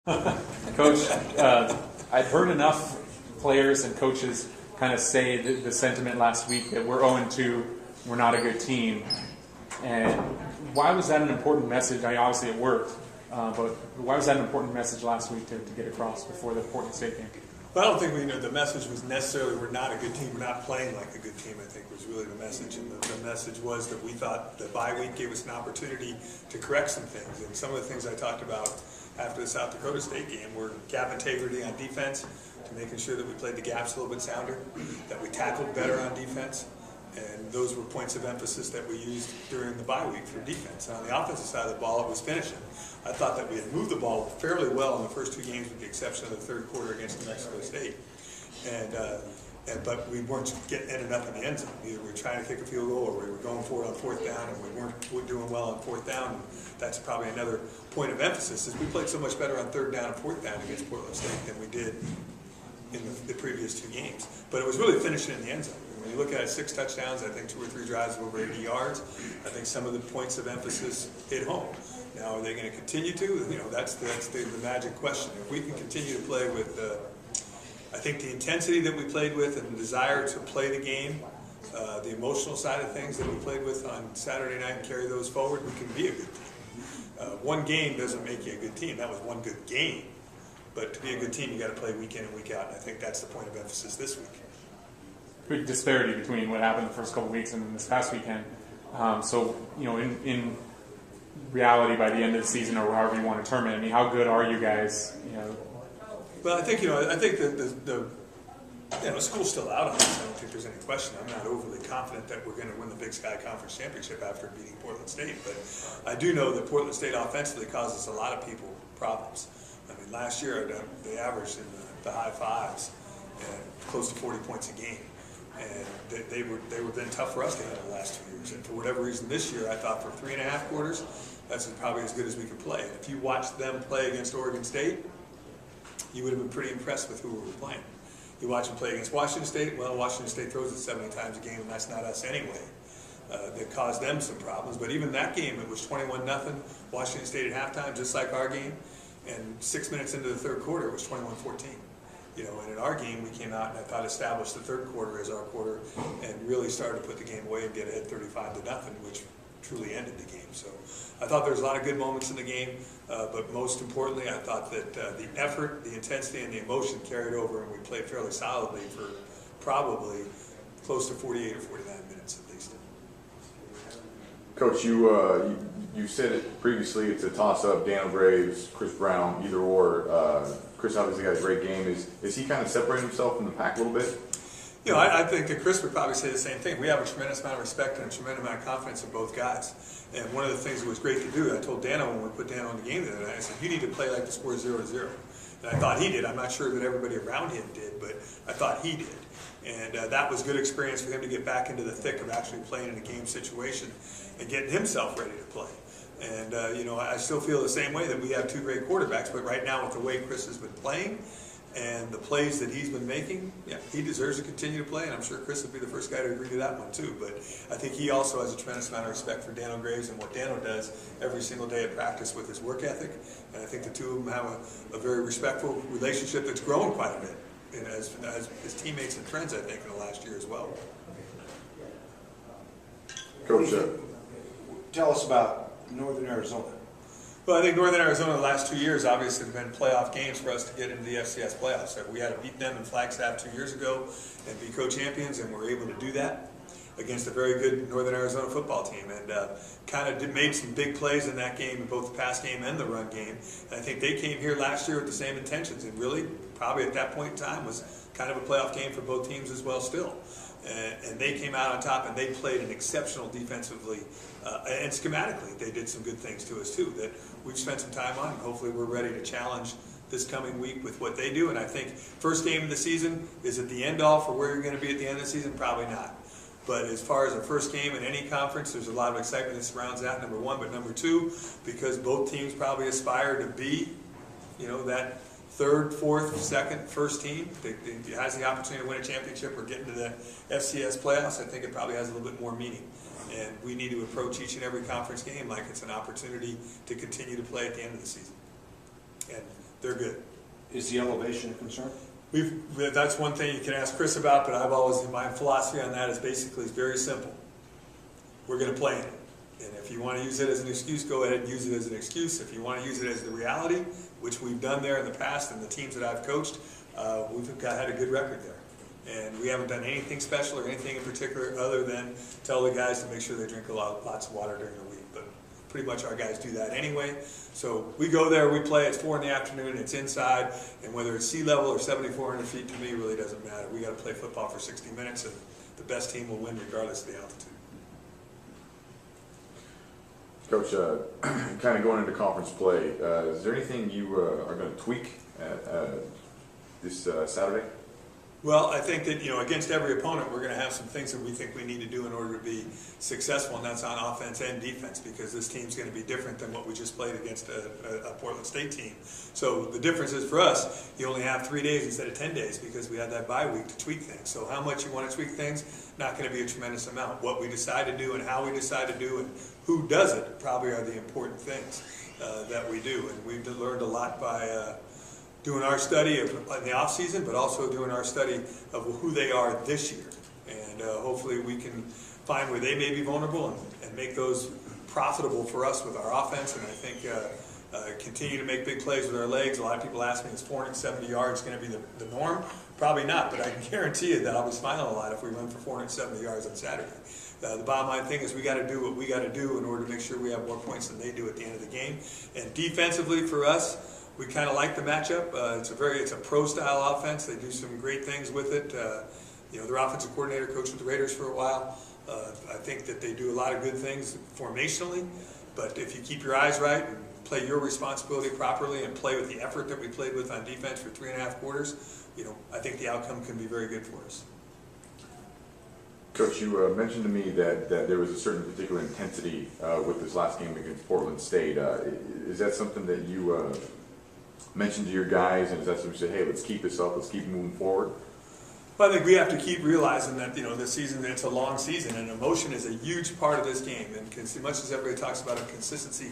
Coach, I've heard enough players and coaches kind of say the sentiment last week that we're 0-2, we're not a good team. And why was that an important message? I mean, obviously it worked, but why was that an important message last week to get across before the Portland State game? Well, I don't think the message was necessarily we're not a good team, we're not playing like a good team, I think was really the message. And the message was that we thought the bye week gave us an opportunity to correct some things. And some of the things I talked about after the South Dakota State game were gap integrity on defense, to making sure that we played the gaps a little bit sounder, that we tackled better on defense. And those were points of emphasis that we used during the bye week for defense. And on the offensive side of the ball, it was finishing. I thought that we had moved the ball fairly well in the first two games, with the exception of the third quarter against New Mexico State. But we weren't ending up in the end zone. Either we were trying to kick a field goal, or we were going for it on fourth down, and we weren't doing well on fourth down. And that's probably another point of emphasis, is we played so much better on third down and fourth down against Portland State than we did in the previous two games. But it was really finishing in the end zone. When you look at it, 6 touchdowns, I think 2 or 3 drives of over 80 yards. I think some of the points of emphasis hit home. Now, are they going to continue to? You know, that's the magic question. If we can continue to play with, I think the intensity that we played with and the desire to play the game, the emotional side of things that we played with on Saturday night, and carry those forward, we can be a good team. One game doesn't make you a good team. That was one good game. But to be a good team, you got to play week in and week out. And I think that's the point of emphasis this week. Big disparity between what happened the first couple of weeks and this past weekend. So, you know, in reality, by the end of the season, or however you want to term it, I mean, how good are you guys? You know. Well, I think the school's still out on this. I don't think there's any question. I'm not overly confident that we're going to win the Big Sky Conference Championship after beating Portland State, but I do know that Portland State offensively causes a lot of people problems. I mean, last year they averaged in the high fives and close to 40 points a game. And they were been tough for us to handle the last 2 years. And for whatever reason this year, I thought for 3.5 quarters, that's probably as good as we could play. And if you watched them play against Oregon State, you would have been pretty impressed with who we were playing. You watch them play against Washington State, well, Washington State throws it 70 times a game, and that's not us anyway. That caused them some problems. But even that game, it was 21-0, Washington State at halftime, just like our game. And 6 minutes into the third quarter, it was 21-14. You know, and in our game, we came out and I thought established the third quarter as our quarter and really started to put the game away and get ahead 35-0, which truly ended the game. So I thought there was a lot of good moments in the game, but most importantly, I thought that the effort, the intensity, and the emotion carried over, and we played fairly solidly for probably close to 48 or 49 minutes at least. Coach, you said it previously, it's a toss-up, Daniel Graves, Chris Brown, either or. Chris obviously got a great game. Is he kind of separating himself from the pack a little bit? You know, I think that Chris would probably say the same thing. We have a tremendous amount of respect and a tremendous amount of confidence in both guys. And one of the things that was great to do, I told Dano when we put Dano in the game the other night, I said, you need to play like the score is 0-0. And I thought he did. I'm not sure that everybody around him did, but I thought he did. And that was good experience for him to get back into the thick of actually playing in a game situation and getting himself ready to play. And, you know, I still feel the same way that we have 2 great quarterbacks, but right now with the way Chris has been playing and the plays that he's been making, yeah, he deserves to continue to play, and I'm sure Chris would be the first guy to agree to that one too. But I think he also has a tremendous amount of respect for Dano Graves and what Dano does every single day at practice with his work ethic, and I think the two of them have a very respectful relationship that's grown quite a bit, and as his teammates and friends, I think, in the last year as well. Coach, tell us about Northern Arizona. Well, I think Northern Arizona the last 2 years obviously have been playoff games for us to get into the FCS playoffs. So we had to beat them in Flagstaff 2 years ago and be co-champions, and we're able to do that against a very good Northern Arizona football team, and kind of made some big plays in that game, in both the pass game and the run game. And I think they came here last year with the same intentions, and really probably at that point in time was kind of a playoff game for both teams as well still. And they came out on top, and they played an exceptional defensively and schematically. They did some good things to us too that we've spent some time on, and hopefully we're ready to challenge this coming week with what they do. And I think first game of the season, is it the end all for where you're going to be at the end of the season? Probably not. But as far as a first game in any conference, there's a lot of excitement that surrounds that, number one. But number two, because both teams probably aspire to be, you know, that third, fourth, second, first team that has the opportunity to win a championship or get into the FCS playoffs, I think it probably has a little bit more meaning. And we need to approach each and every conference game like it's an opportunity to continue to play at the end of the season. And they're good. Is the elevation a concern? That's one thing you can ask Chris about, but I've always, my philosophy on that is basically it's very simple. We're going to play in it. And if you want to use it as an excuse, go ahead and use it as an excuse. If you want to use it as the reality, which we've done there in the past and the teams that I've coached, we've had a good record there. And we haven't done anything special or anything in particular other than tell the guys to make sure they drink lots of water during the week. But pretty much our guys do that anyway. So we go there, we play, it's 4 in the afternoon, it's inside, and whether it's sea level or 7,400 feet, to me, really doesn't matter. We got to play football for 60 minutes, and the best team will win regardless of the altitude. Coach, kind of going into conference play, is there anything you are going to tweak this Saturday? Well, I think that, against every opponent, we're going to have some things that we think we need to do in order to be successful, and that's on offense and defense, because this team's going to be different than what we just played against a Portland State team. So the difference is for us, you only have 3 days instead of 10 days because we had that bye week to tweak things. So how much you want to tweak things, not going to be a tremendous amount. What we decide to do and how we decide to do and who does it probably are the important things that we do. And we've learned a lot by doing our study in the off season, but also doing our study of who they are this year. And hopefully we can find where they may be vulnerable and make those profitable for us with our offense. And I think continue to make big plays with our legs. A lot of people ask me, is 470 yards going to be the norm? Probably not, but I can guarantee you that I'll be smiling a lot if we run for 470 yards on Saturday. The bottom line thing is we got to do what we got to do in order to make sure we have more points than they do at the end of the game. And defensively for us, we kind of like the matchup. It's a pro-style offense. They do some great things with it. Their offensive coordinator coached with the Raiders for a while. I think that they do a lot of good things formationally, but if you keep your eyes right and play your responsibility properly and play with the effort that we played with on defense for 3.5 quarters, I think the outcome can be very good for us. Coach, you mentioned to me that there was a certain particular intensity with this last game against Portland State. Is that something that you mentioned to your guys, and is that something you say, hey, let's keep this up, let's keep moving forward? Well, I think we have to keep realizing that, this season, it's a long season, and emotion is a huge part of this game. And as much as everybody talks about consistency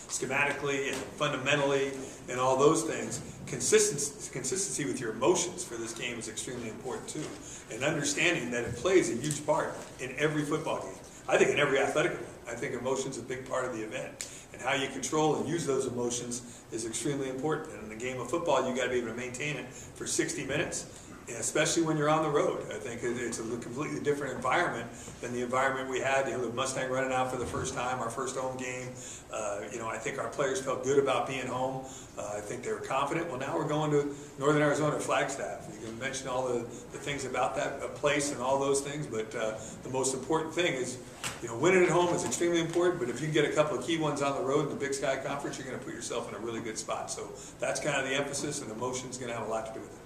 schematically and fundamentally and all those things, consistency with your emotions for this game is extremely important too. And understanding that it plays a huge part in every football game. I think in every athletic event. I think emotion's a big part of the event. And how you control and use those emotions is extremely important. And in the game of football, you got to be able to maintain it for 60 minutes. Especially when you're on the road. I think it's a completely different environment than the environment we had. The Mustang running out for the first time, our first home game. I think our players felt good about being home. I think they were confident. Well, now we're going to Northern Arizona Flagstaff. You can mention all the things about that place and all those things, but the most important thing is, winning at home is extremely important, but if you can get a couple of key ones on the road in the Big Sky Conference, you're going to put yourself in a really good spot. So that's kind of the emphasis, and emotion's going to have a lot to do with it.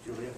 Julia?